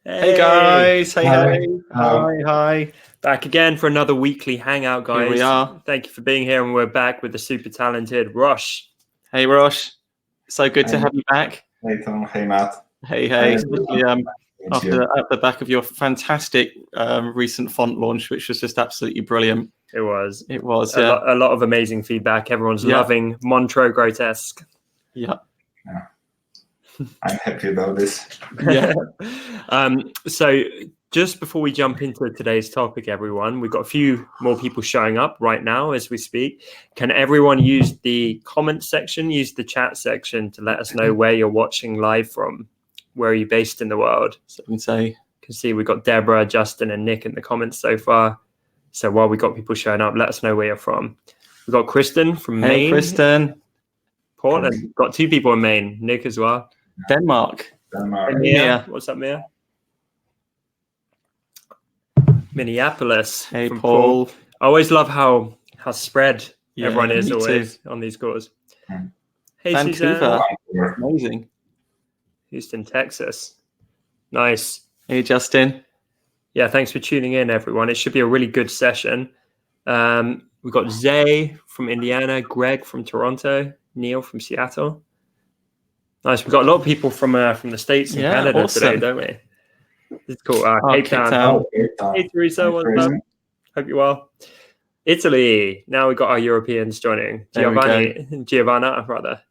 Hey guys, hey, Hi. hey, hi. Back again for another weekly hangout, guys. Here we are. Thank you for being here, and we're back with the super talented Roch. Hey Roch, so good to have you back. Hey Tom, hey Matt. Hey, especially at the back of your fantastic recent font launch, which was just absolutely brilliant. It was. A lot of amazing feedback. Everyone's loving Montreux Grotesque. Yeah. I'm happy about this. Yeah. So just before we jump into today's topic, everyone, we've got a few more people showing up right now as we speak. Can everyone use the comment section, use the chat section to let us know where you're watching live from? Where are you based in the world? So we can see we've got Deborah, Justin, and Nick in the comments so far. So while we got people showing up, let us know where you're from. We've got Kristen from Maine. Hey, Kristen. Portland. Got two people in Maine. Nick as well. Denmark. Mia. What's up, Mia? Minneapolis. Hey, Paul. I always love how spread everyone is always too. on these calls. Hey, Vancouver. Suzanne. Amazing. Houston, Texas. Nice. Hey, Justin. Yeah, thanks for tuning in, everyone. It should be a really good session. We've got Zay from Indiana, Greg from Toronto, Neil from Seattle. Nice. We've got a lot of people from the States and Canada today, don't we? It's cool. Cape Town. Hey, Teresa. What's up? Hope you're well. Italy. Now we've got our Europeans joining. Giovanna, rather.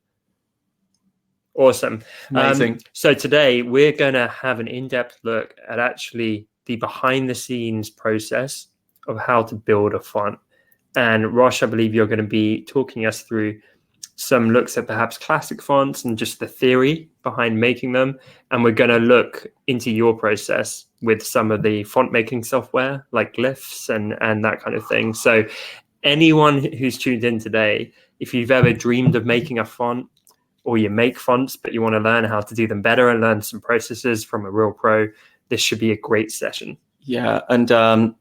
Awesome. Amazing. So today we're going to have an in-depth look at actually the behind-the-scenes process of how to build a font. And Roch, I believe you're going to be talking us through some looks at perhaps classic fonts and just the theory behind making them. And we're going to look into your process with some of the font making software like glyphs and that kind of thing. So anyone who's tuned in today, if you've ever dreamed of making a font or you make fonts, but you want to learn how to do them better and learn some processes from a real pro, this should be a great session. Yeah. And a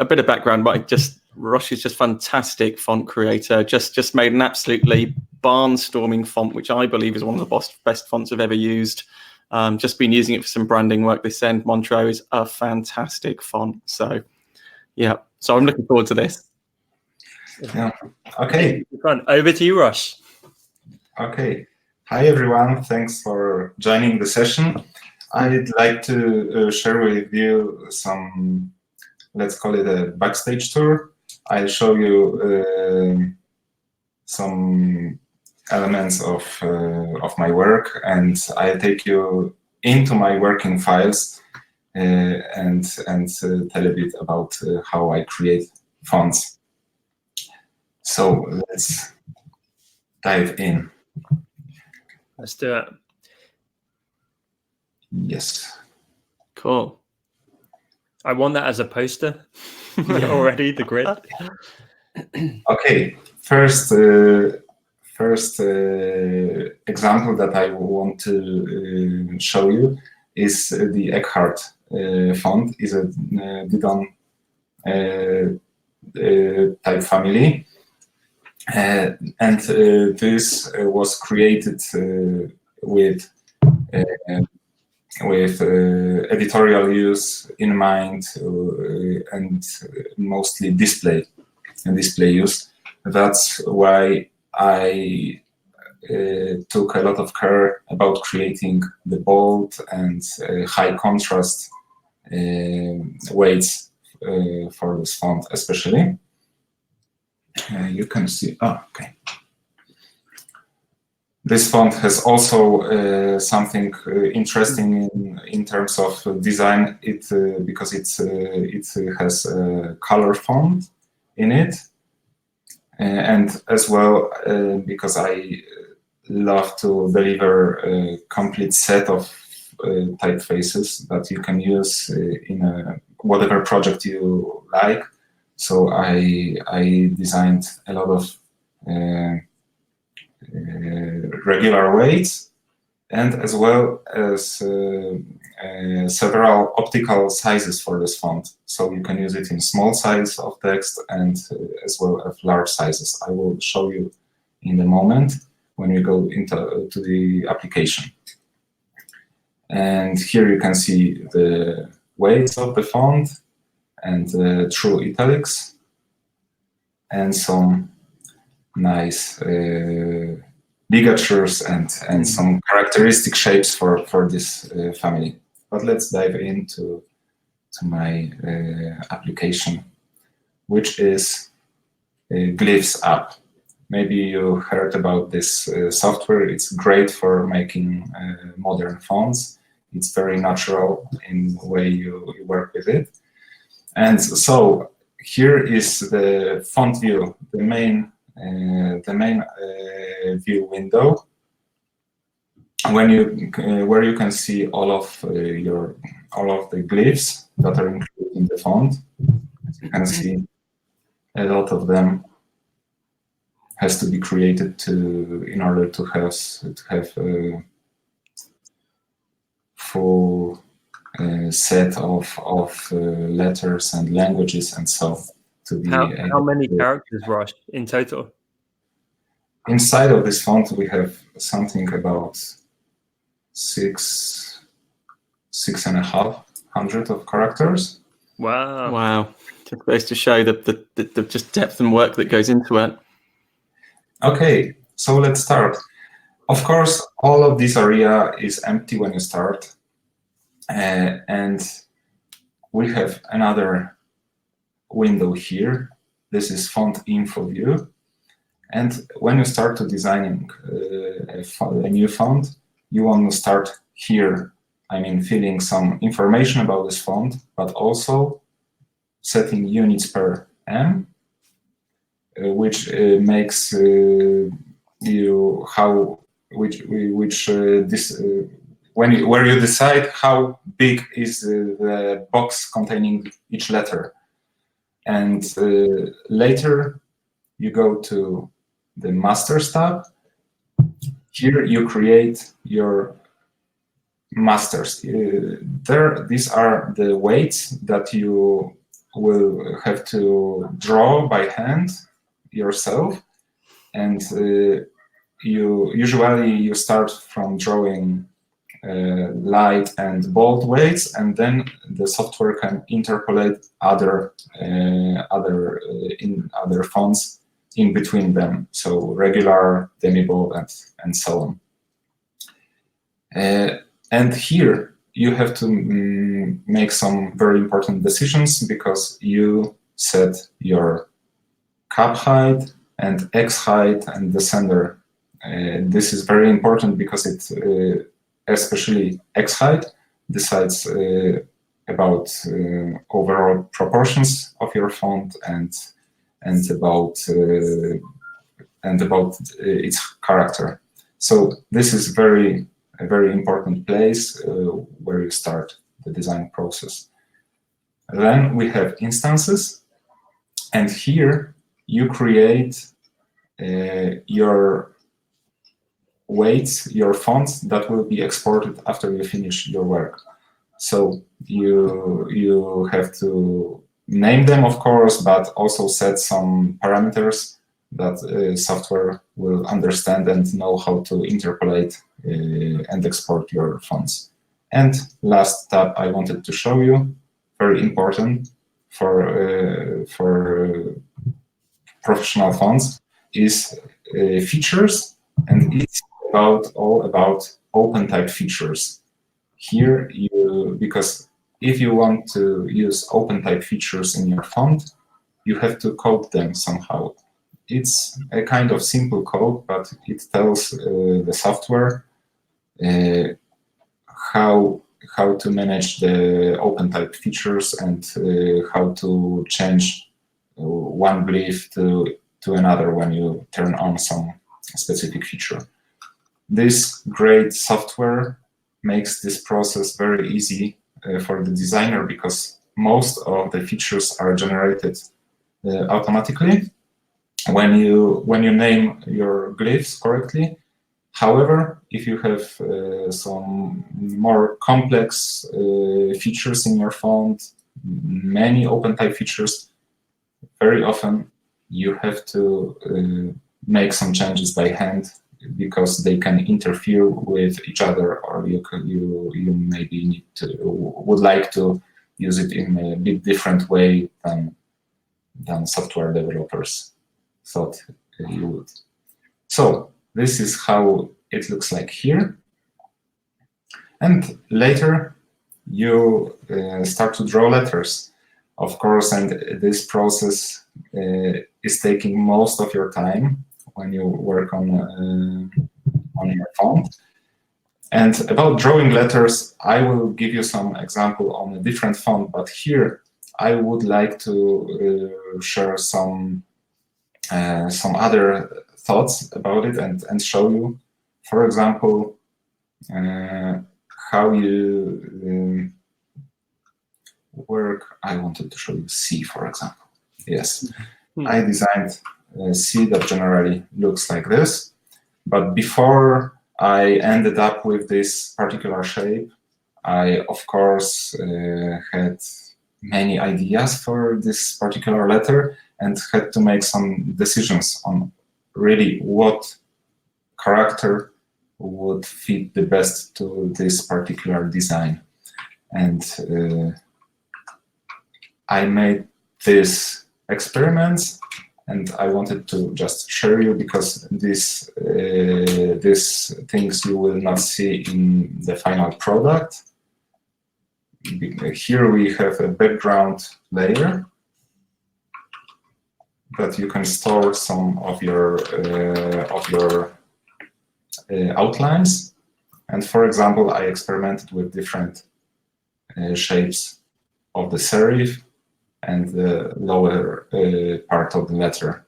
bit of background, but Roch is just fantastic font creator. Just made an absolutely barnstorming font, which I believe is one of the best fonts I've ever used. Just been using it for some branding work this end. Montreux is a fantastic font. So, yeah. So I'm looking forward to this. Yeah. Okay. Over to you, Roch. Okay. Hi, everyone. Thanks for joining the session. I'd like to share with you some, let's call it a backstage tour. I'll show you some elements of my work, and I'll take you into my working files and tell a bit about how I create fonts. So let's dive in. Let's do it. Yes. Cool. I want that as a poster already, the grid. Okay, first example that I want to show you is the Eckhart font. Is a Didon type family, and this was created with editorial use in mind and mostly display use. That's why I took a lot of care about creating the bold and high contrast weights for this font, especially. You can see. Oh, okay. This font has also something interesting in terms of design. Because it has a color font in it, and as well because I love to deliver a complete set of typefaces that you can use in whatever project you like. So I designed a lot of regular weights, and as well as several optical sizes for this font. So you can use it in small size of text and as well as large sizes. I will show you in a moment when we go into the application. And here you can see the weights of the font and true italics and some nice ligatures and some characteristic shapes for this family. But let's dive into my application, which is Glyphs app. Maybe you heard about this software. It's great for making modern fonts. It's very natural in the way you work with it. And so here is the font view, the main view window, where you can see all of the glyphs that are included in the font. As you can see, a lot of them has to be created in order to have a full set of letters and languages and so to be. How many characters, Roch, in total? Inside of this font, we have something about 6,500 of characters. Wow! Wow! Just goes to show the just depth and work that goes into it. Okay, so let's start. Of course, all of this area is empty when you start, and we have another window here. This is font info view. And when you start to designing a new font, you want to start here. I mean, filling some information about this font, but also setting units per M, which makes you where you decide how big is the box containing each letter. And later you go to the Masters tab. Here you create your masters. These are the weights that you will have to draw by hand yourself, and you start from drawing light and bold weights, and then the software can interpolate other fonts in between them, so regular, demi-bold, and so on. And here you have to make some very important decisions, because you set your cap height and X height and the sender. This is very important because it, especially X height, decides about overall proportions of your font and about its character. So this is a very important place where you start the design process. Then we have instances, and here you create your weights, your fonts that will be exported after you finish your work. So you have to name them, of course, but also set some parameters that software will understand and know how to interpolate and export your fonts. And last tab I wanted to show you, very important for professional fonts, is features, and it's all about open type features. Here because if you want to use open type features in your font, you have to code them somehow. It's a kind of simple code, but it tells the software how to manage the open type features and how to change one glyph to another when you turn on some specific feature. This great software makes this process very easy for the designer, because most of the features are generated automatically when you name your glyphs correctly. However, if you have some more complex features in your font, many open type features, very often you have to make some changes by hand because they can interfere with each other, or you maybe would like to use it in a bit different way than software developers thought you would. So this is how it looks like here. And later you start to draw letters, of course, and this process is taking most of your time when you work on your font. And about drawing letters, I will give you some example on a different font, but here I would like to share some other thoughts about it and show you, for example, how you work. I wanted to show you C, for example. Yes, I designed C that generally looks like this, but before I ended up with this particular shape, I, of course, had many ideas for this particular letter and had to make some decisions on really what character would fit the best to this particular design. And I made these experiments, and I wanted to just share you because these things you will not see in the final product. Here we have a background layer that you can store some of your outlines. And for example, I experimented with different shapes of the serif and the lower part of the letter.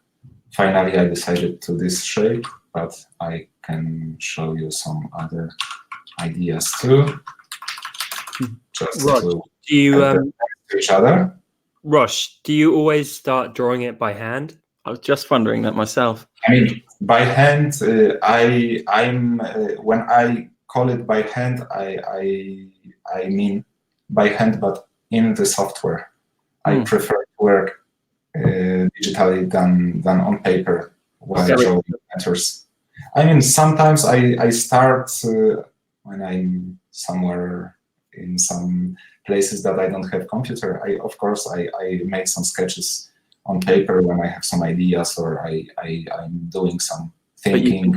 Finally, I decided to this shape, but I can show you some other ideas too. Just Roch, to do you to each other. Roch, do you always start drawing it by hand? I was just wondering that myself. I mean, by hand. I'm when I call it by hand, I mean by hand, but in the software. I prefer to work digitally than on paper while drawing letters. I mean, sometimes I start when I'm somewhere in some places that I don't have computer. Of course, I make some sketches on paper when I have some ideas or I'm doing some thinking.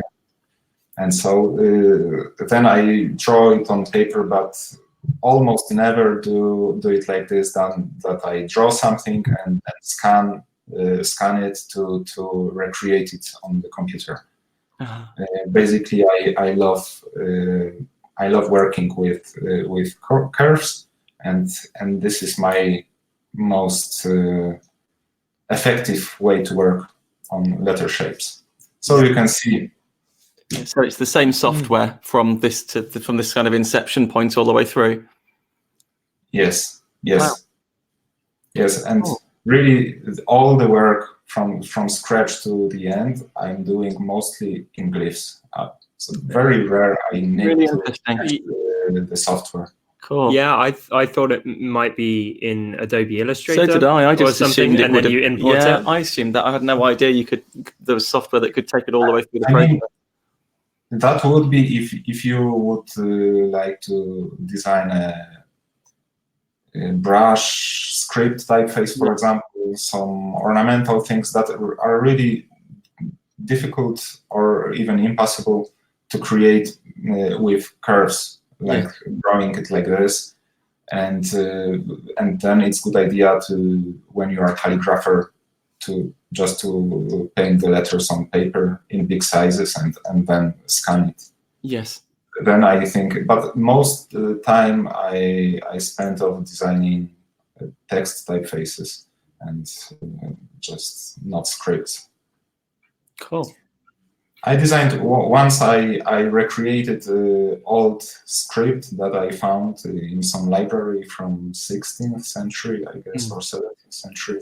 And so then I draw it on paper, but almost never do it like this, that I draw something and scan it to recreate it on the computer. Basically, I love working with curves, and this is my most effective way to work on letter shapes. So you can see. So it's the same software from this kind of inception point all the way through. Yes. Wow. Yes, and really all the work from scratch to the end, I'm doing mostly in glyphs. So very rare I need Really to interesting. the software. Cool. Yeah, I thought it might be in Adobe Illustrator. So did I. I just or something, assumed it and would then you import yeah, it. I assumed that. I had no idea there was software that could take it all the way through the I process. mean, that would be if you would like to design a brush script typeface, for example, some ornamental things that are really difficult or even impossible to create with curves, like drawing it like this. And then it's a good idea to, when you are a calligrapher, to paint the letters on paper in big sizes and then scan it. Yes. Then I think, but most time I spent on designing text typefaces and just not scripts. Cool. I designed, once I recreated old script that I found in some library from 16th century, I guess, or 17th century.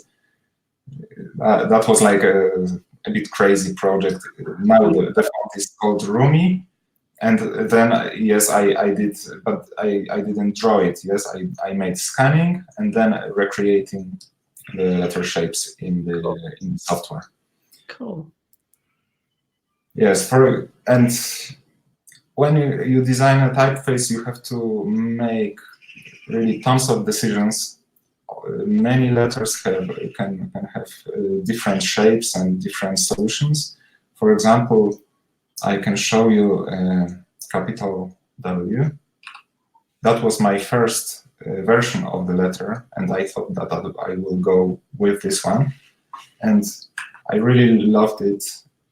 That was like a bit crazy project. Now the font is called Rumi. And then, yes, I did, but I didn't draw it. Yes, I made scanning and then recreating the letter shapes in the software. Cool. Yes, and when you design a typeface, you have to make really tons of decisions. Many letters can have different shapes and different solutions. For example, I can show you capital W. That was my first version of the letter, and I thought that I will go with this one. And I really loved it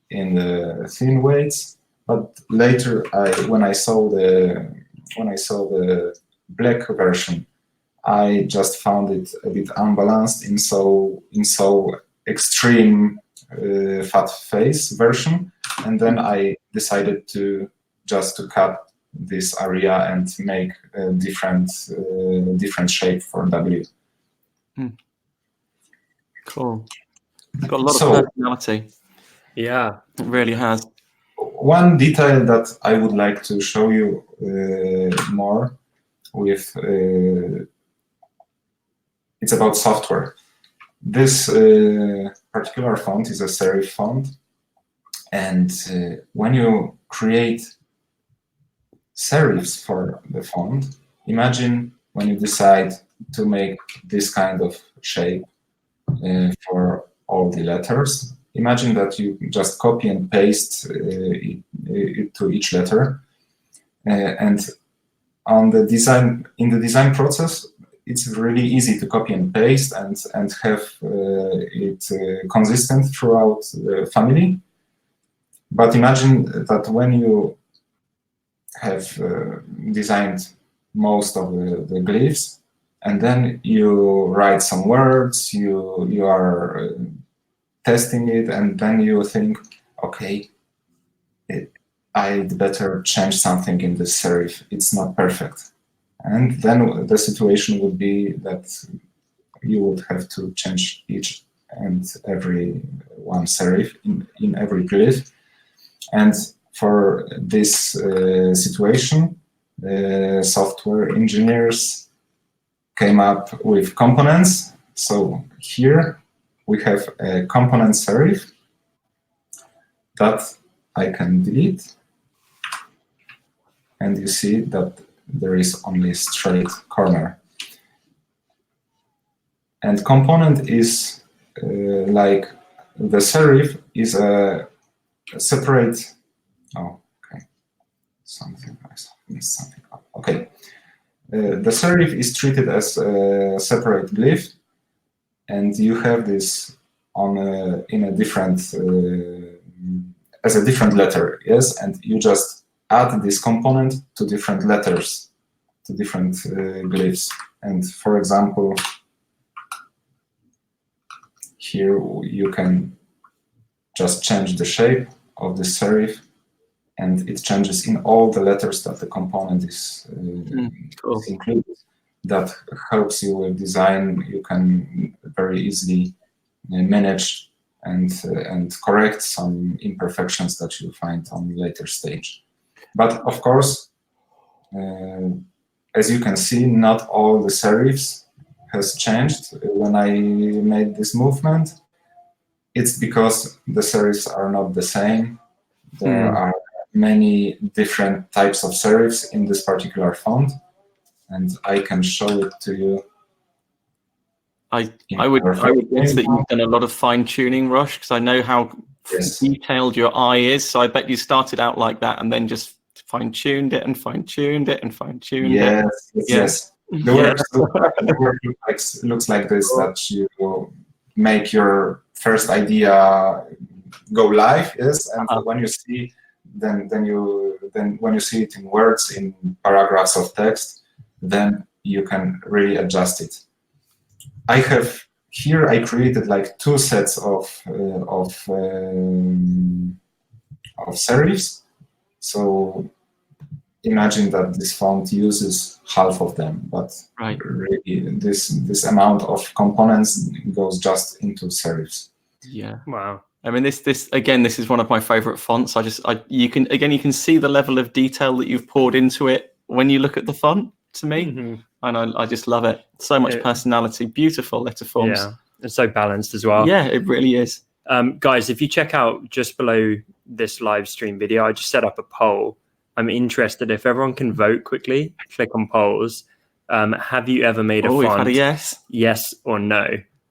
in the thin weights, but later when I saw the black version, I just found it a bit unbalanced in so extreme fat face version, and then I decided to cut this area and make a different shape for W. Cool. It's got a lot of personality. Yeah, it really has. One detail that I would like to show you more with it's about software. This particular font is a serif font, and when you create serifs for the font, imagine when you decide to make this kind of shape for all the letters. Imagine that you just copy and paste it to each letter, and in the design process, it's really easy to copy and paste and have it consistent throughout the family. But imagine that when you have designed most of the glyphs, and then you write some words, you are testing it, and then you think, okay, I'd better change something in this serif. It's not perfect. And then the situation would be that you would have to change each and every one serif in every glyph. And for this situation, the software engineers came up with components. So here we have a component serif that I can delete. And you see that there is only a straight corner. And component is like the serif is a separate. Oh, okay. Something I missed something up. Okay. The serif is treated as a separate glyph, and you have this in a different as a different letter. Yes, and you just add this component to different letters, to different glyphs. And for example, here you can just change the shape of the serif, and it changes in all the letters that the component is included. That helps you with design. You can very easily manage and correct some imperfections that you find on a later stage. But of course, as you can see, not all the serifs has changed when I made this movement. It's because the serifs are not the same. There are many different types of serifs in this particular font, and I can show it to you. I would guess that you've done a lot of fine tuning, Roch, because I know how detailed your eye is. So I bet you started out like that and then just fine-tuned it and fine-tuned it and fine-tuned it. Yes. The work looks like this, that you make your first idea go live, yes, and when you see then when you see it in words, in paragraphs of text, then you can really adjust it. I created like two sets of serifs. So imagine that this font uses half of them, but really this amount of components goes just into serifs. Yeah. Wow. I mean, this is one of my favorite fonts. You can see the level of detail that you've poured into it when you look at the font, to me, and I just love it. So much personality, beautiful letter forms. Yeah, it's so balanced as well. Yeah, it really is. Guys, if you check out just below this live stream video, I just set up a poll. I'm interested if everyone can vote quickly, click on polls. Have you ever made a font? We've had a yes. Yes or no?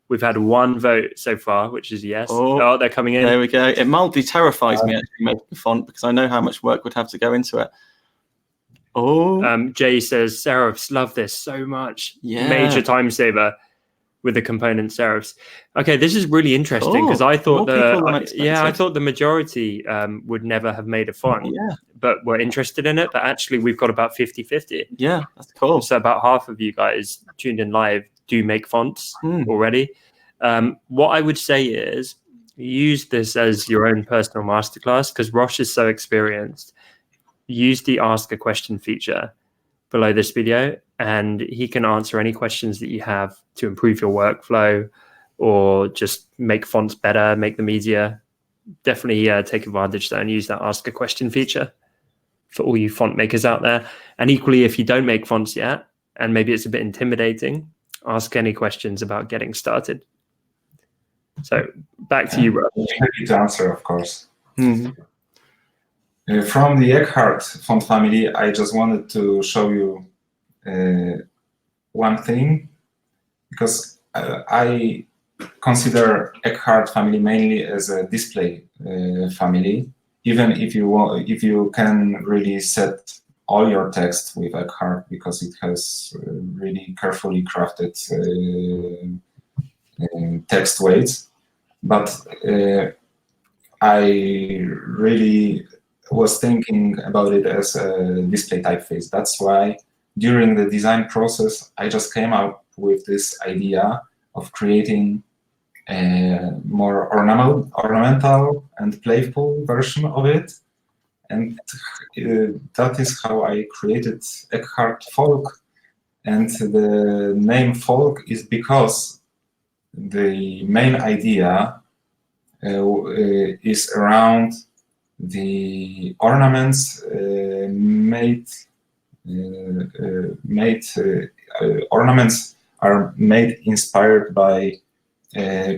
We've had one vote so far, which is yes. Oh, they're coming in. There we go. It mildly terrifies me actually making a font because I know how much work would have to go into it. Jay says, serifs, love this so much. Yeah. Major time saver with the component serifs. Okay, this is really interesting because I thought I thought the majority would never have made a font, but were interested in it. But actually, we've got about 50-50. Yeah, that's cool. So about half of you guys tuned in live do make fonts already. What I would say is use this as your own personal masterclass because Roch is so experienced. Use the ask a question feature below this video and he can answer any questions that you have to improve your workflow or just make fonts better, make them easier. Definitely take advantage of that and use that ask a question feature for all you font makers out there. And equally, if you don't make fonts yet, and maybe it's a bit intimidating, ask any questions about getting started. So back to you, Roch. Happy to answer, of course. From the ROHH font family, I just wanted to show you one thing, because I consider ROHH family mainly as a display family. Even if you can really set all your text with ROHH because it has really carefully crafted text weights, but I really was thinking about it as a display typeface. That's why during the design process, I just came up with this idea of creating a more ornamental and playful version of it. And that is how I created ROHH Folk. And the name Folk is because the main idea is around the ornaments ornaments are made inspired by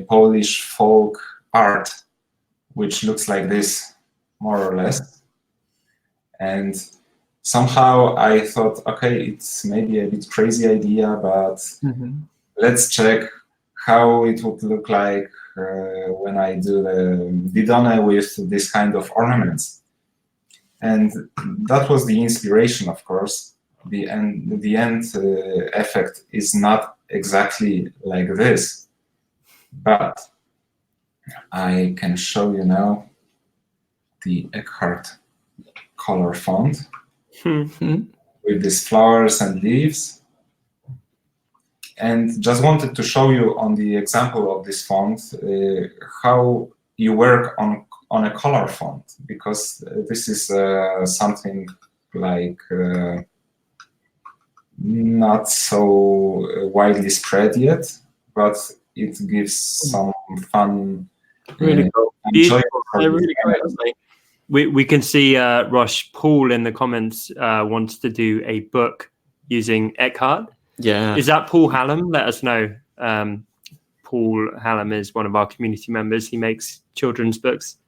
Polish folk art, which looks like this, more or less. And somehow I thought, okay, it's maybe a bit crazy idea, but let's check how it would look like when I do the Didone with this kind of ornaments. And that was the inspiration, of course. The end effect is not exactly like this, but I can show you now the ROHH color font with these flowers and leaves. And just wanted to show you on the example of this font how you work on a color font, because this is something like not so widely spread yet, but it gives some fun. Really cool. Really great. We can see Roch Paul in the comments wants to do a book using ROHH. Yeah. Is that Paul Hallam? Let us know. Paul Hallam is one of our community members. He makes children's books.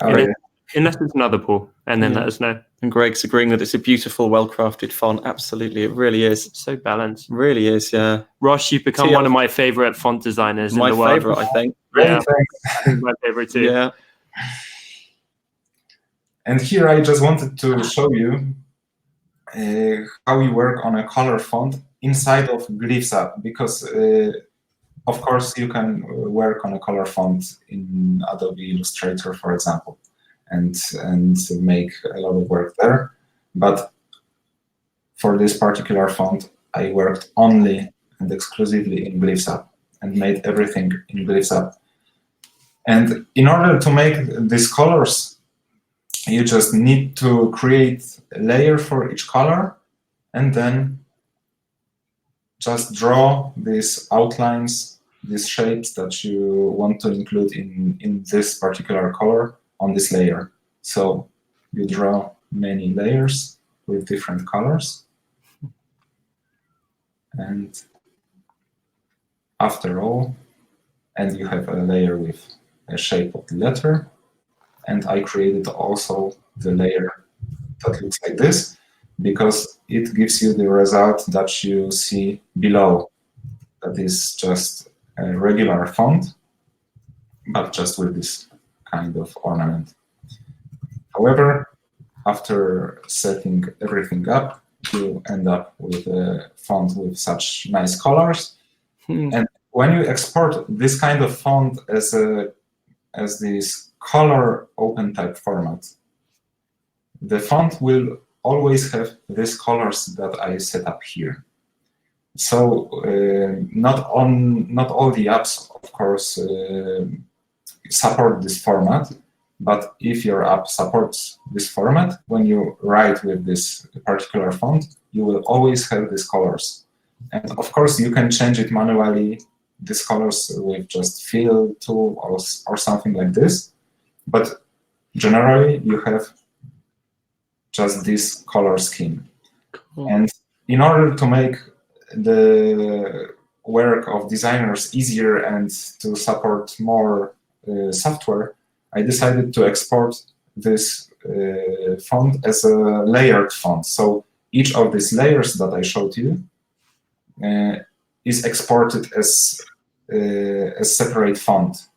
Unless it's another Paul, and then let us know. And Greg's agreeing that it's a beautiful, well-crafted font. Absolutely, it really is. It's so balanced. Really is, yeah. Roch, you've become one of my favorite font designers in the world. My favorite, I think. Yeah, I think my favorite too. Yeah. And here I just wanted to show you how we work on a color font inside of Glyphs app, because of course you can work on a color font in Adobe Illustrator, for example, and make a lot of work there. But for this particular font, I worked only and exclusively in Glyphs app and made everything in Glyphs app. And in order to make these colors, you just need to create a layer for each color and then just draw these outlines, these shapes that you want to include in this particular color on this layer. So you draw many layers with different colors. And after all, and you have a layer with shape of the letter, and I created also the layer that looks like this, because it gives you the result that you see below. That is just a regular font, but just with this kind of ornament. However, after setting everything up, you end up with a font with such nice colors. And when you export this kind of font as this color open type format, the font will always have these colors that I set up here. So not all the apps, of course, support this format, but if your app supports this format, when you write with this particular font, you will always have these colors. And of course, you can change it manually, these colors with just fill tool or something like this. But generally, you have just this color scheme. Cool. And in order to make the work of designers easier and to support more software, I decided to export this font as a layered font. So each of these layers that I showed you is exported as a separate font.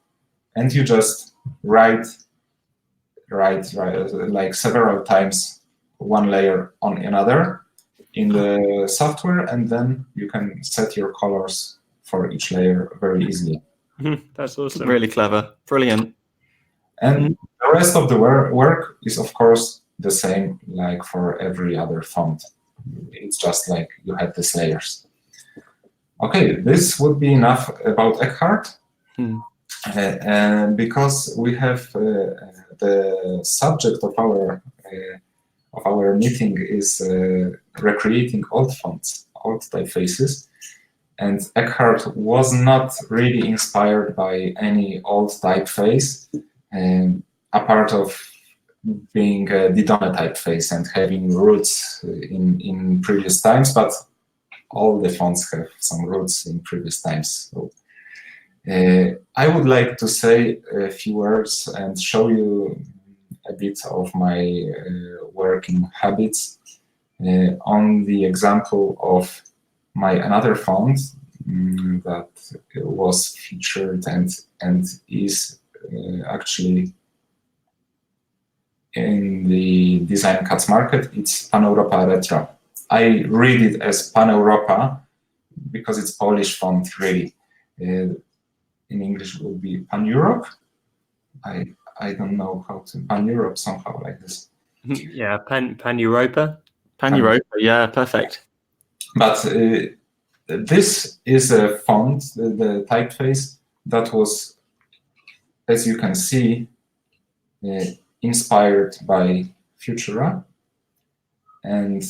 And you just write like several times one layer on another in the software, and then you can set your colors for each layer very easily. That's awesome. Really clever. Brilliant. And the rest of the work is, of course, the same like for every other font. It's just like you have these layers. Okay, this would be enough about Eckhart. Because we have the subject of our meeting is recreating old fonts, old typefaces. And Eckhart was not really inspired by any old typeface, apart of being a Didone typeface and having roots in previous times, but all the fonts have some roots in previous times. So, I would like to say a few words and show you a bit of my working habits on the example of my another font that was featured and is actually in the Design Cuts market. It's Pan Europa Retro. I read it as Pan Europa because it's Polish font, really. In English it would be Pan Europe. I don't know how to Pan Europe somehow like this. Yeah, Pan Europa. Pan Europa, yeah, perfect. But this is a font, the typeface that was, as you can see, inspired by Futura. And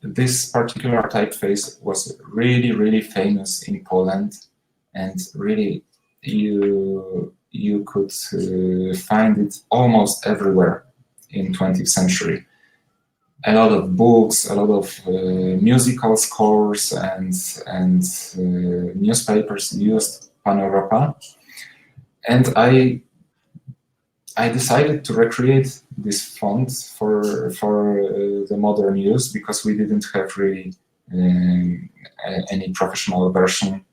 this particular typeface was really, really famous in Poland, and really you could find it almost everywhere in 20th century. A lot of books, a lot of musical scores and newspapers used Pan Europa. And I decided to recreate this font for the modern use, because we didn't have really any professional version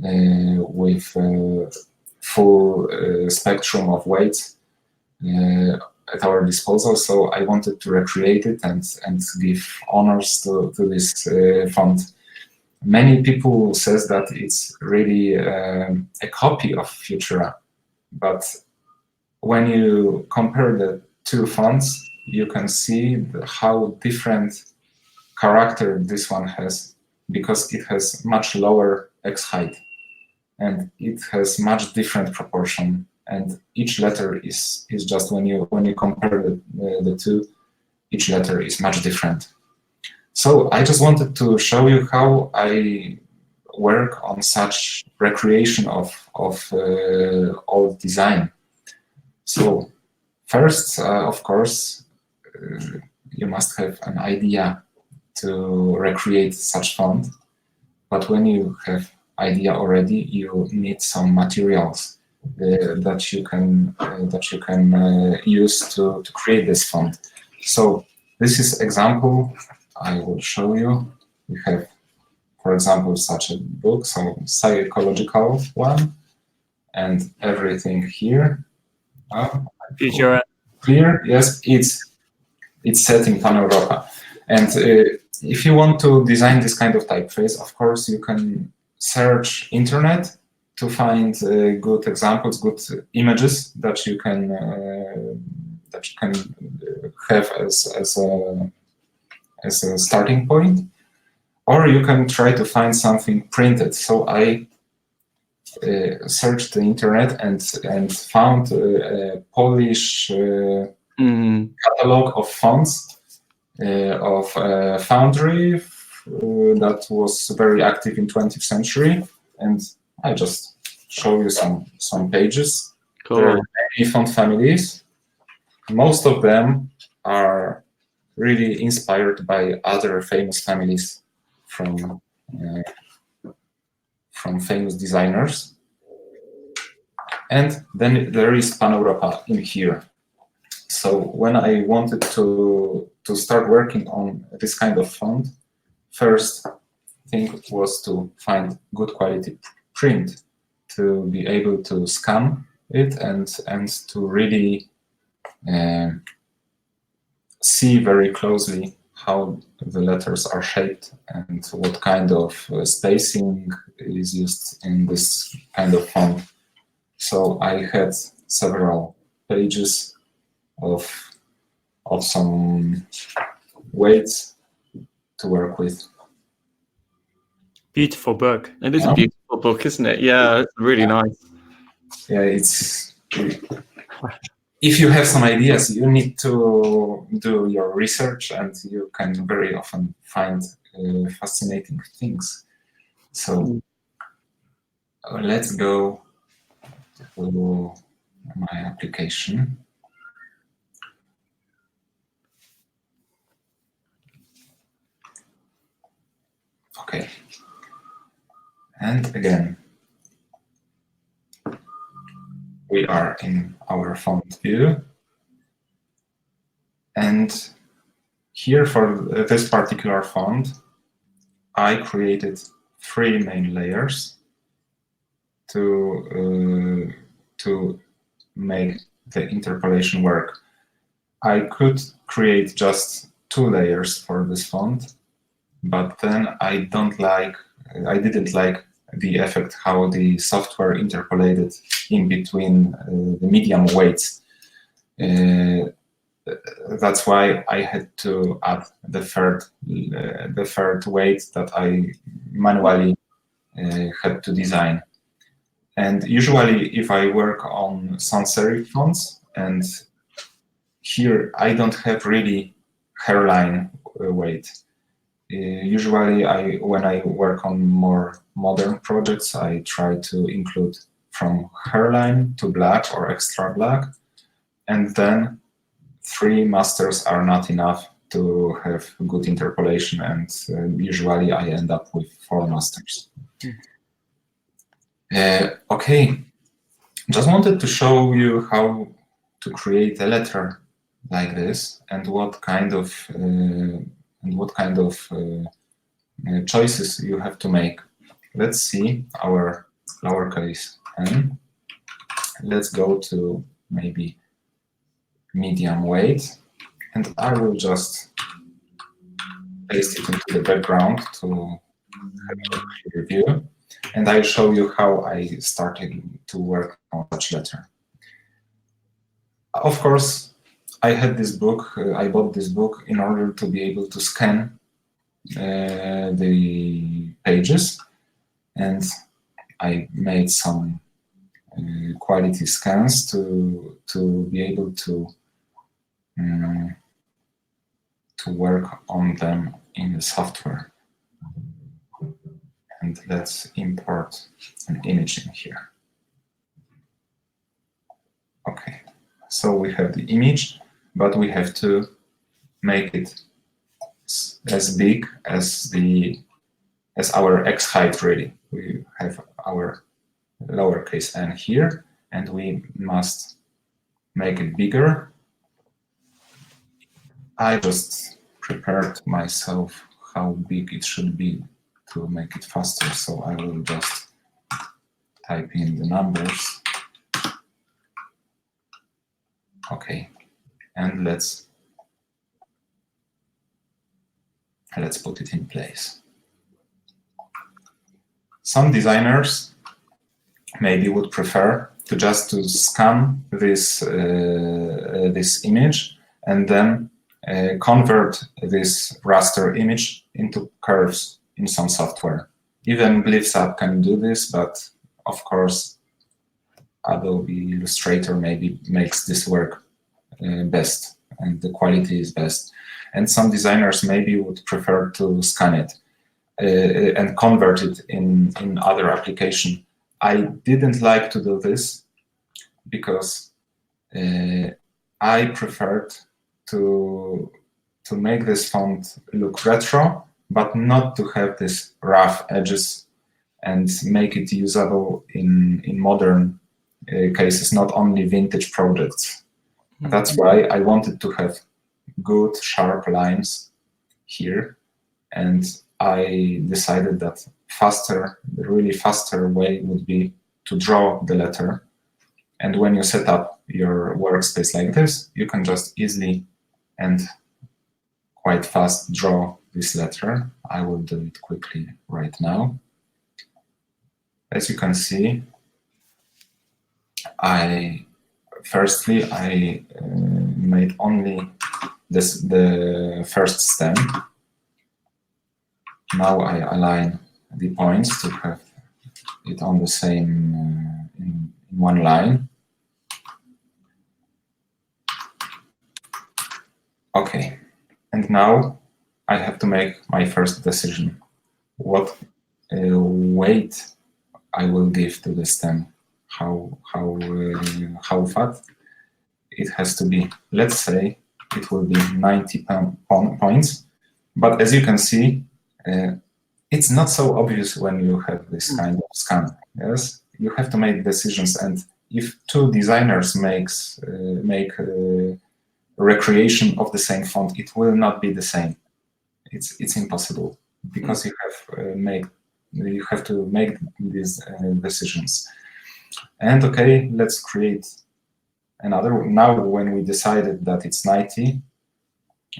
with full spectrum of weights at our disposal. So I wanted to recreate it and give honors to this font. Many people says that it's really a copy of Futura, but when you compare the two fonts, you can see how different character this one has, because it has much lower X height and it has much different proportion, and each letter is just, when you compare the two, each letter is much different. So I just wanted to show you how I work on such recreation of old design. So first, of course, you must have an idea to recreate such font. But when you have idea already, you need some materials. that you can use to create this font. So this is example I will show you. We have, for example, such a book, so psychological one, and everything here. Is your Clear? Yes, it's set in Pan-Europa. And if you want to design this kind of typeface, of course, you can search internet to find good examples, good images that you can have as a starting point, or you can try to find something printed. So I searched the internet and found a Polish catalog of fonts of Foundry that was very active in 20th century, and I just show you some pages. Cool. There are many font families. Most of them are really inspired by other famous families from famous designers. And then there is Pan-Europa in here. So when I wanted to start working on this kind of font, first thing was to find good quality print, to be able to scan it and to really see very closely how the letters are shaped and what kind of spacing is used in this kind of font. So I had several pages of some weights to work with. beautiful book. It is a beautiful book, isn't it? Yeah, it's really nice. Yeah, it's. If you have some ideas, you need to do your research, and you can very often find fascinating things. So let's go to my application. Okay. And again, we are in our font view. And here for this particular font, I created 3 main layers to make the interpolation work. I could create just 2 layers for this font, but then I didn't like the effect how the software interpolated in between the medium weights. That's why I had to add the third weight that I manually had to design. And usually, if I work on sans serif fonts, and here I don't have really hairline weight. Usually, when I work on more modern projects, I try to include from hairline to black or extra black, and then 3 masters are not enough to have good interpolation, and usually I end up with 4 masters. Okay, just wanted to show you how to create a letter like this, and what kind of choices you have to make. Let's see our lowercase n. Let's go to maybe medium weight, and I will just paste it into the background to have a clear view, and I'll show you how I started to work on such letter. Of course, I had this book, I bought this book in order to be able to scan the pages, and I made some quality scans to be able to work on them in the software. And let's import an image in here. Okay, so we have the image, but we have to make it as big as our x height, really. We have our lowercase n here, and we must make it bigger. I just prepared myself how big it should be to make it faster, so I will just type in the numbers. Okay, and let's put it in place. Some designers maybe would prefer to just scan this this image and then convert this raster image into curves in some software. Even Glyphs app can do this, but of course Adobe Illustrator maybe makes this work best, and the quality is best. And some designers maybe would prefer to scan it and convert it in other application. I didn't like to do this because I preferred to make this font look retro, but not to have this rough edges and make it usable in modern cases, not only vintage projects. Mm-hmm. That's why I wanted to have good, sharp lines here, and I decided that the really faster way would be to draw the letter. And when you set up your workspace like this, you can just easily and quite fast draw this letter. I will do it quickly right now. As you can see, I made only the first stem. Now I align the points to have it on the same in one line. Okay, and now I have to make my first decision. What weight I will give to the stem? How fat it has to be? Let's say it will be 90 points. But as you can see, it's not so obvious when you have this kind of scan. Yes, you have to make decisions, and if two designers make a recreation of the same font, it will not be the same. It's impossible because you have to make these decisions. And okay, let's create another. Now, when we decided that it's 90,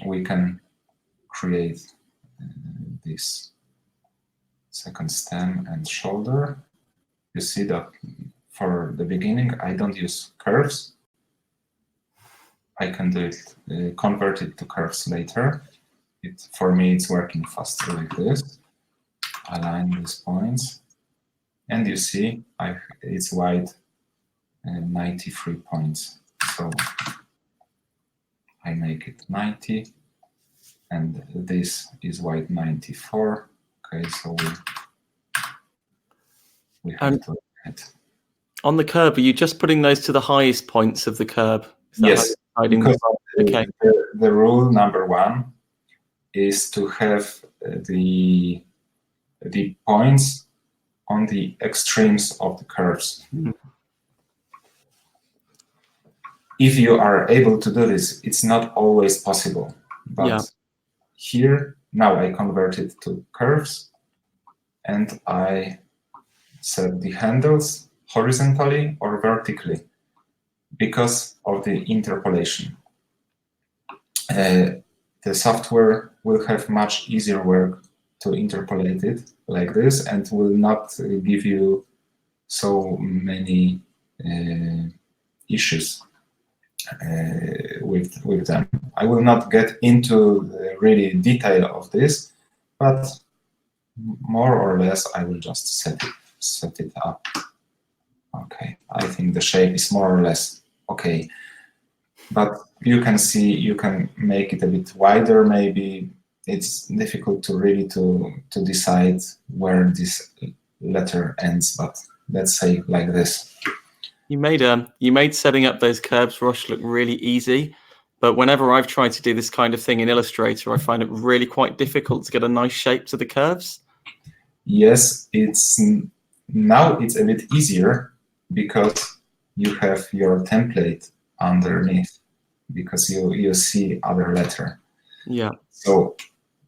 we can create this second stem and shoulder. You see that for the beginning, I don't use curves. I can do it, convert it to curves later. For me, it's working faster like this. Align these points. And you see, it's wide 93 points. So I make it 90. And this is wide 94. Okay, so we have to add. On the curve, are you just putting those to the highest points of the curve? Yes, because the rule number one is to have the points on the extremes of the curves. Mm-hmm. If you are able to do this, it's not always possible. But here, now I convert it to curves, and I set the handles horizontally or vertically because of the interpolation. The software will have much easier work to interpolate it like this and will not give you so many issues with them. I will not get into the really detail of this, but more or less I will just set it up. Okay, I think the shape is more or less okay. But you can see, you can make it a bit wider maybe. It's difficult to really to decide where this letter ends, but let's say like this. You made setting up those curves, Roch, look really easy. But whenever I've tried to do this kind of thing in Illustrator, I find it really quite difficult to get a nice shape to the curves. Yes, now it's a bit easier because you have your template underneath because you see other letter. Yeah. So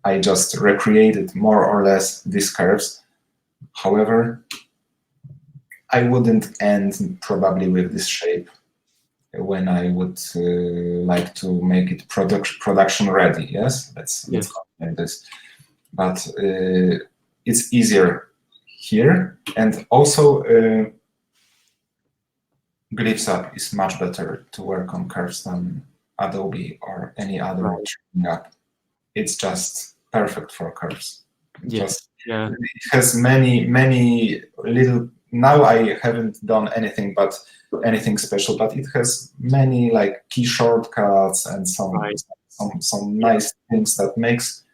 I just recreated more or less these curves. However, I wouldn't end probably with this shape when I would like to make it production ready. Yes, let's call it like this. But it's easier here, and also Glyphs app is much better to work on curves than Adobe or any other app. It's just perfect for curves. It has many little. Now I haven't done anything special, but it has many like key shortcuts and some nice things that makes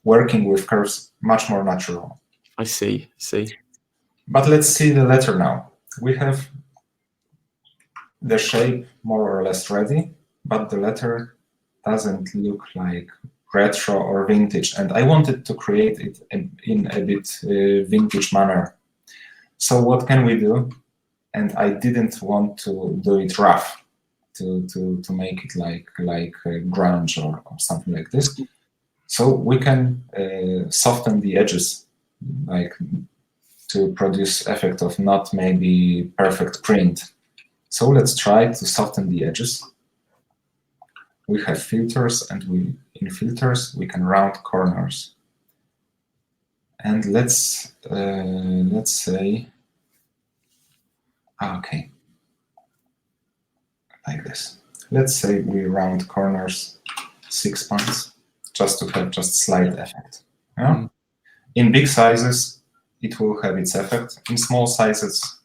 working with curves much more natural. I see. But let's see the letter now. We have the shape more or less ready, but the letter doesn't look like retro or vintage, and I wanted to create it in a bit vintage manner. So what can we do? And I didn't want to do it rough, to make it like grunge or something like this. So we can soften the edges, like to produce effect of not maybe perfect print. So let's try to soften the edges. We have filters, and in filters we can round corners. And let's say, okay, like this. Let's say we round corners 6 points, just to have just slight effect. Yeah? In big sizes, it will have its effect. In small sizes,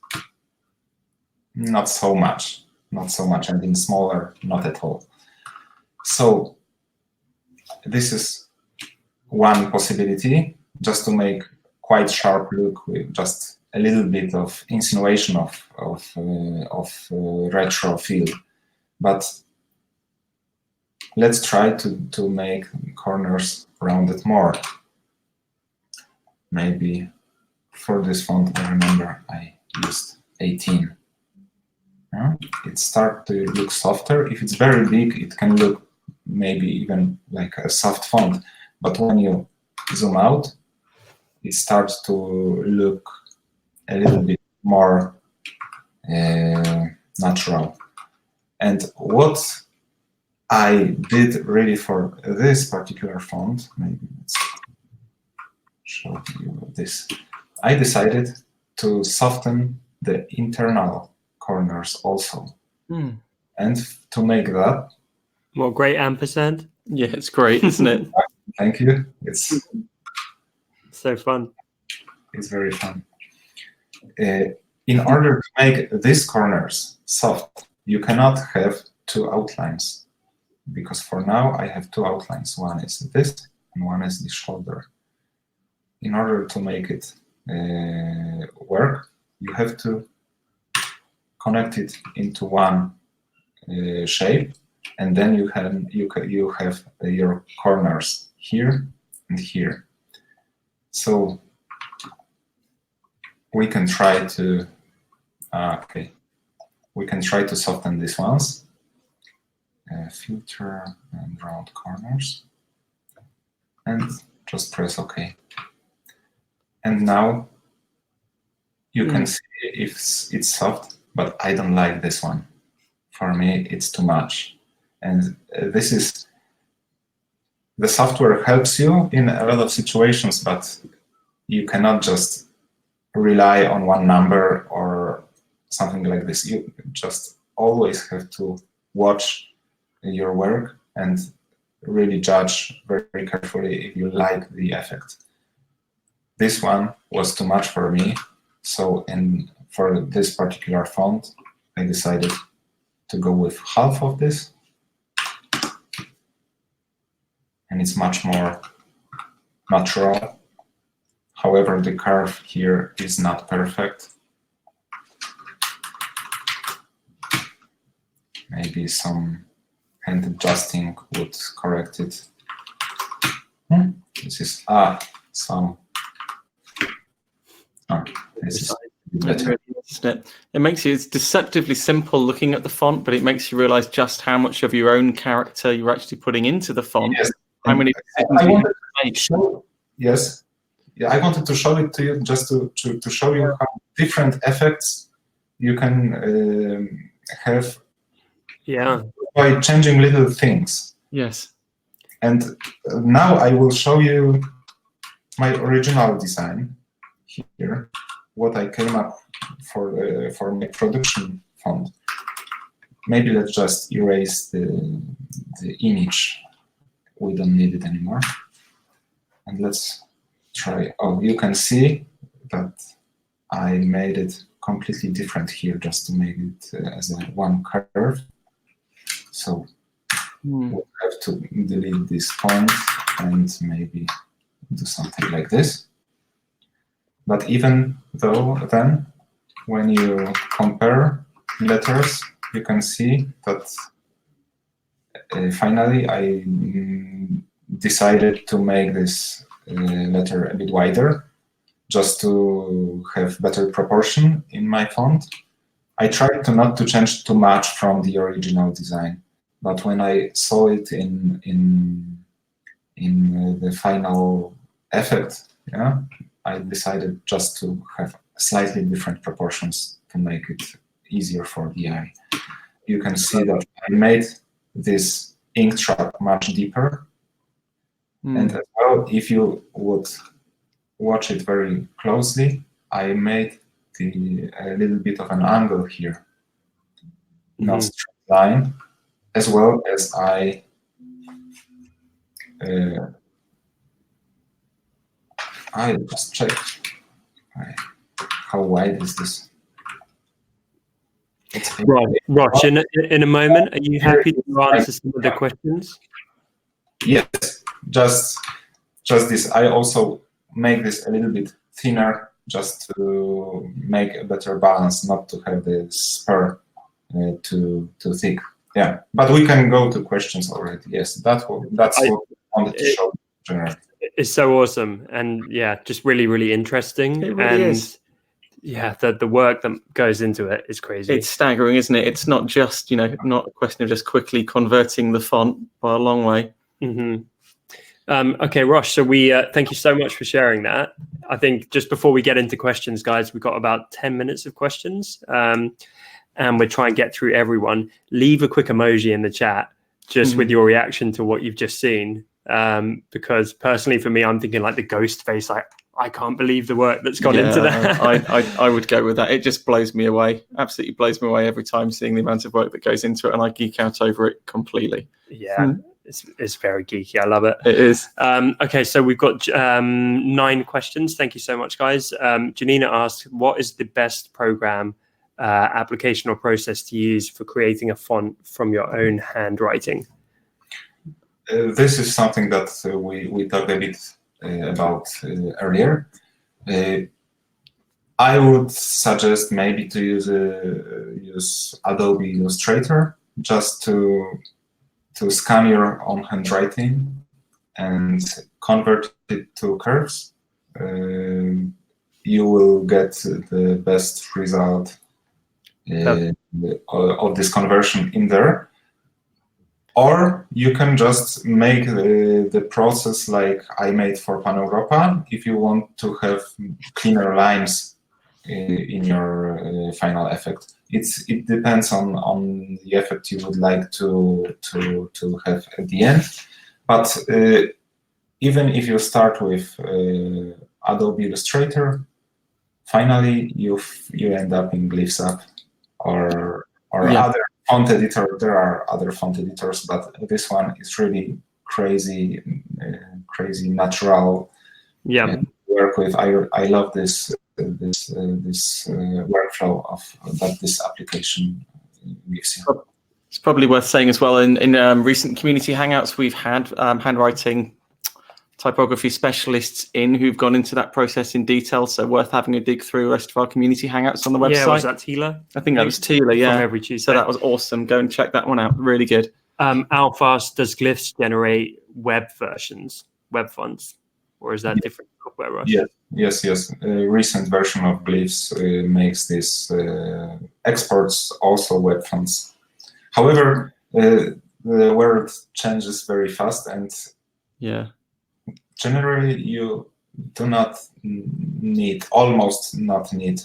not so much, and in smaller, not at all. So this is one possibility, just to make quite sharp look with just a little bit of insinuation of retro feel. But let's try to make corners rounded more. Maybe for this font, I remember I used 18. Yeah? It starts to look softer. If it's very big, it can look maybe even like a soft font. But when you zoom out, it starts to look a little bit more natural. And what I did really for this particular font, maybe let's show you this. I decided to soften the internal corners also. And to make that... What great ampersand? Yeah, it's great, isn't it? Thank you. It's so fun. It's very fun. In order to make these corners soft, you cannot have two outlines, because for now I have two outlines. One is this, and one is the shoulder. In order to make it work, you have to connect it into one shape, and then you have your corners here and here. So we can try to soften these ones. Filter and round corners, and just press OK. And now you can see if it's soft, but I don't like this one. For me, it's too much. And this is, the software helps you in a lot of situations, but you cannot just rely on one number or something like this. You just always have to watch your work and really judge very carefully if you like the effect. This one was too much for me, so for this particular font, I decided to go with half of this, and it's much more natural. However, the curve here is not perfect. Maybe some hand adjusting would correct it. This is this is better. It makes you, it's deceptively simple looking at the font, but it makes you realize just how much of your own character you're actually putting into the font. Yes. How many I wanted to show, yes. Yeah, I wanted to show it to you just to show you how different effects you can have by changing little things. Yes. And now I will show you my original design here, what I came up for my production font. Maybe let's just erase the image. We don't need it anymore. And let's try. Oh, you can see that I made it completely different here, just to make it as a one curve. So we'll have to delete this font and maybe do something like this. But even though then, when you compare letters, you can see that finally I decided to make this letter a bit wider, just to have better proportion in my font. I tried to not to change too much from the original design, but when I saw it in the final effect, yeah, I decided just to have slightly different proportions to make it easier for the eye. You can see that I made this ink track much deeper. And as well, if you would watch it very closely, I made a little bit of an angle here, not straight line, as well as I just checked how wide is this. Right, Roch, in a moment, are you happy to answer some of the questions? Yes, just this. I also make this a little bit thinner, just to make a better balance, not to have the spur too thick. Yeah, but we can go to questions already. Yes, that's what I wanted to show generally. It's so awesome, and yeah, just really, really interesting. It really is. Yeah, the work that goes into it is crazy. It's staggering, isn't it? It's not just, not a question of just quickly converting the font by a long way. Okay, Roch, so we thank you so much for sharing that. I think just before we get into questions, guys, we've got about 10 minutes of questions, and we'll try and get through everyone. Leave a quick emoji in the chat just with your reaction to what you've just seen, because personally for me, I'm thinking like the ghost face, like, I can't believe the work that's gone into that. I would go with that. It just blows me away. Absolutely blows me away every time seeing the amount of work that goes into it, and I geek out over it completely. Yeah, it's very geeky. I love it. It is. Okay, so we've got 9 questions. Thank you so much, guys. Janina asked, what is the best program, application or process to use for creating a font from your own handwriting? This is something that we talked a bit about earlier. I would suggest maybe to use Adobe Illustrator, just to scan your own handwriting and convert it to curves. You will get the best result of this conversion in there. Or you can just make the process like I made for Paneuropa if you want to have cleaner lines in your final effect. It depends on the effect you would like to have at the end. But even if you start with Adobe Illustrator, finally you end up in GlyphsUp or other font editor. There are other font editors, but this one is really crazy natural. Yeah, work with. I love this workflow that this application gives you. It's probably worth saying as well. In recent community hangouts, we've had handwriting typography specialists who've gone into that process in detail. So worth having a dig through the rest of our community hangouts on the website. Yeah, was that Tila? I think that was Tila, yeah. From every Tuesday. So that was awesome. Go and check that one out. Really good. How fast does Glyphs generate web fonts? Or is that different software? software, Roch? Yes. Recent version of Glyphs makes this exports also web fonts. However, the world changes very fast, and generally you do not need, almost not need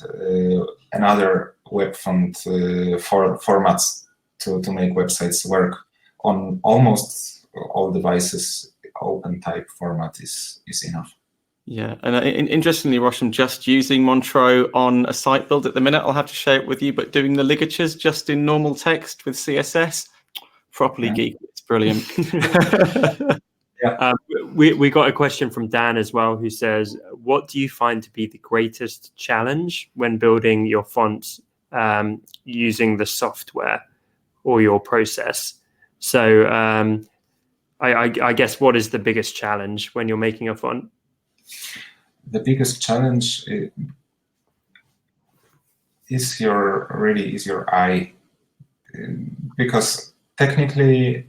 another web font formats to make websites work. On almost all devices, OpenType format is enough. Yeah, and interestingly, Roch, I'm just using Montreux on a site build at the minute. I'll have to share it with you, but doing the ligatures just in normal text with CSS, properly geek. It's brilliant. We got a question from Dan as well, who says, what do you find to be the greatest challenge when building your fonts using the software or your process? So I guess, what is the biggest challenge when you're making a font? The biggest challenge is your eye, because technically,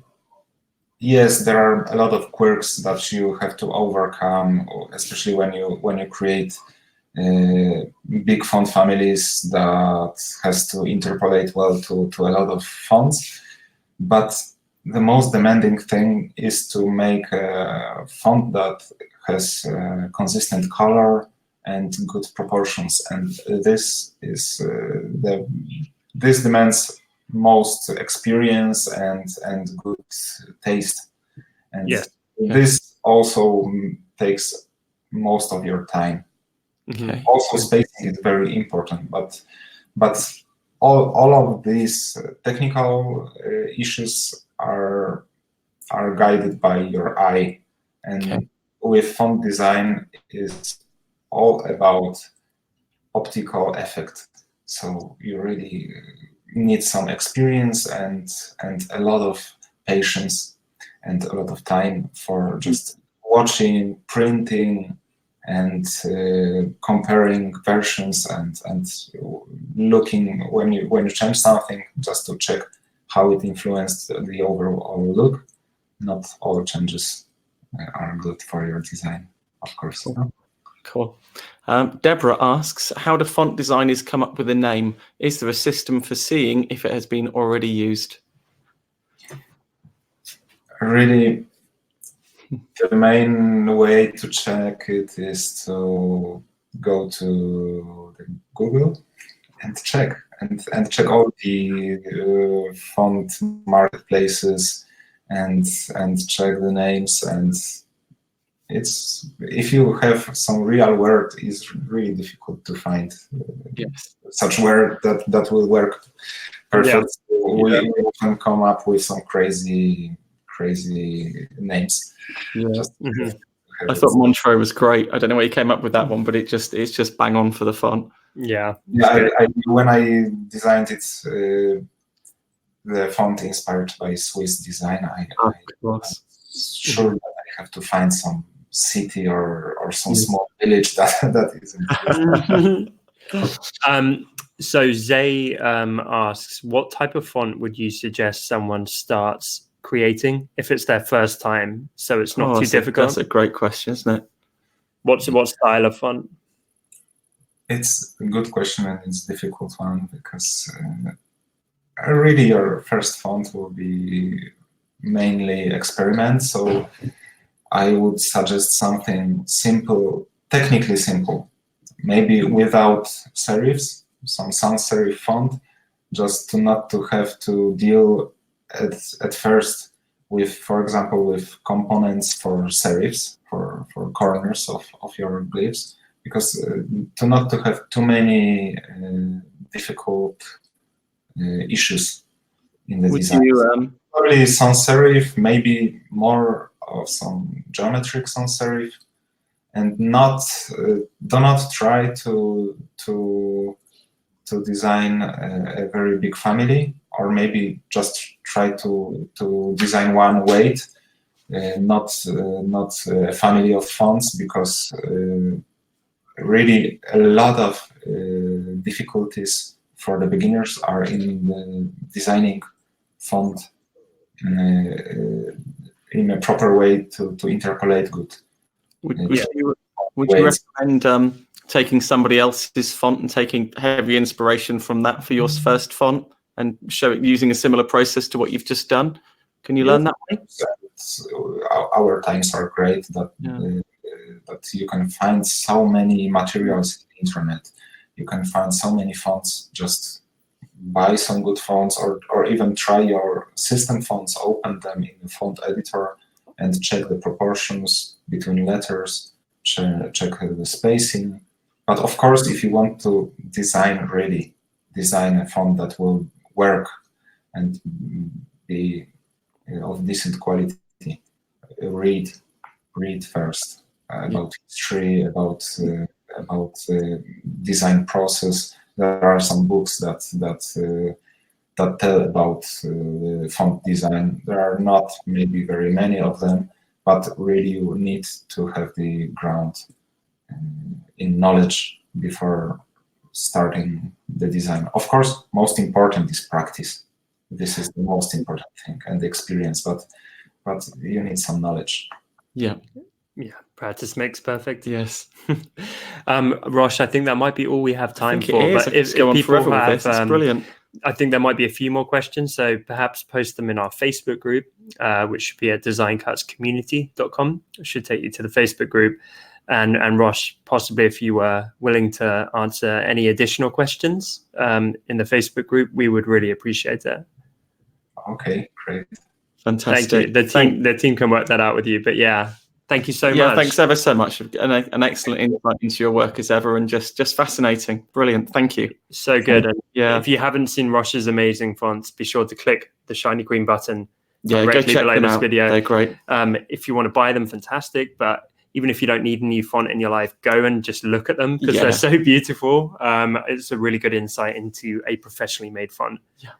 yes, there are a lot of quirks that you have to overcome, especially when you create big font families that has to interpolate well to a lot of fonts. But the most demanding thing is to make a font that has consistent color and good proportions, and this demands most experience and good taste, and this also takes most of your time. Also, spacing is very important, but all of these technical issues are guided by your eye, and with font design is all about optical effect. So you really need some experience and a lot of patience and a lot of time for just watching, printing, and comparing versions and looking when you change something, just to check how it influenced the overall look. Not all changes are good for your design, of course. Cool. Deborah asks, how do font designers come up with a name? Is there a system for seeing if it has been already used? Really, the main way to check it is to go to the Google and check all the font marketplaces and check the names. And it's, if you have some real word, it's really difficult to find such word that will work perfect. We often come up with some crazy names. I thought Montreux was great. I don't know where you came up with that one, but it's just bang on for the font. When I designed it, the font inspired by Swiss design, I was sure that I have to find some city or some small village that isn't. So Zay asks, what type of font would you suggest someone starts creating if it's their first time, so it's not too difficult? That's a great question, isn't it? What style of font? It's a good question, and it's a difficult one, because really your first font will be mainly experiment. So I would suggest something simple, technically simple, maybe without serifs, some sans serif font, just not to have to deal at first with, for example, with components for serifs, for corners of your glyphs, because to not to have too many difficult issues in the design. Probably sans serif, maybe more of some geometric sans serif, and do not try to design a very big family, or maybe just try to design one weight, not a family of fonts, because really a lot of difficulties for the beginners are in designing font in a proper way to interpolate good. Would Would you recommend taking somebody else's font and taking heavy inspiration from that for your first font and using a similar process to what you've just done? Can you learn that way? Our times are great that that you can find so many materials on the internet. You can find so many fonts. Just buy some good fonts, or even try your system fonts, open them in the font editor and check the proportions between letters, check the spacing. But of course, if you want to design a font that will work and be of decent quality, read first about history, about design process. There are some books that tell about font design. There are not maybe very many of them, but really you need to have the ground in knowledge before starting the design. Of course, most important is practice. This is the most important thing, and the experience, but you need some knowledge. Yeah, practice makes perfect. Yes. Roch, I think that might be all we have time for. But if people have, it's brilliant. I think there might be a few more questions, so perhaps post them in our Facebook group, which should be at designcutscommunity.com. It should take you to the Facebook group. And Roch, possibly if you were willing to answer any additional questions in the Facebook group, we would really appreciate it. Okay, great. Fantastic. Thank you. The team can work that out with you. But yeah, thank you so much. Yeah, thanks ever so much. An excellent insight into your work as ever, and just fascinating. Brilliant. Thank you. So good. And yeah. If you haven't seen Roch's amazing fonts, be sure to click the shiny green button directly go check below them this out. video. They're great. If you want to buy them, fantastic. But even if you don't need a new font in your life, go and just look at them because they're so beautiful. It's a really good insight into a professionally made font. Yeah.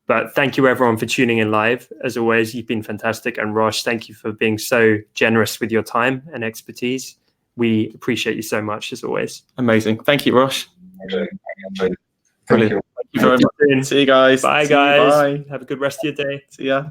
But thank you, everyone, for tuning in live. As always, you've been fantastic. And Roch, thank you for being so generous with your time and expertise. We appreciate you so much, as always. Amazing. Thank you, Roch. Brilliant. Thank you very much. See you guys. Bye, guys. Bye. Have a good rest of your day. See ya.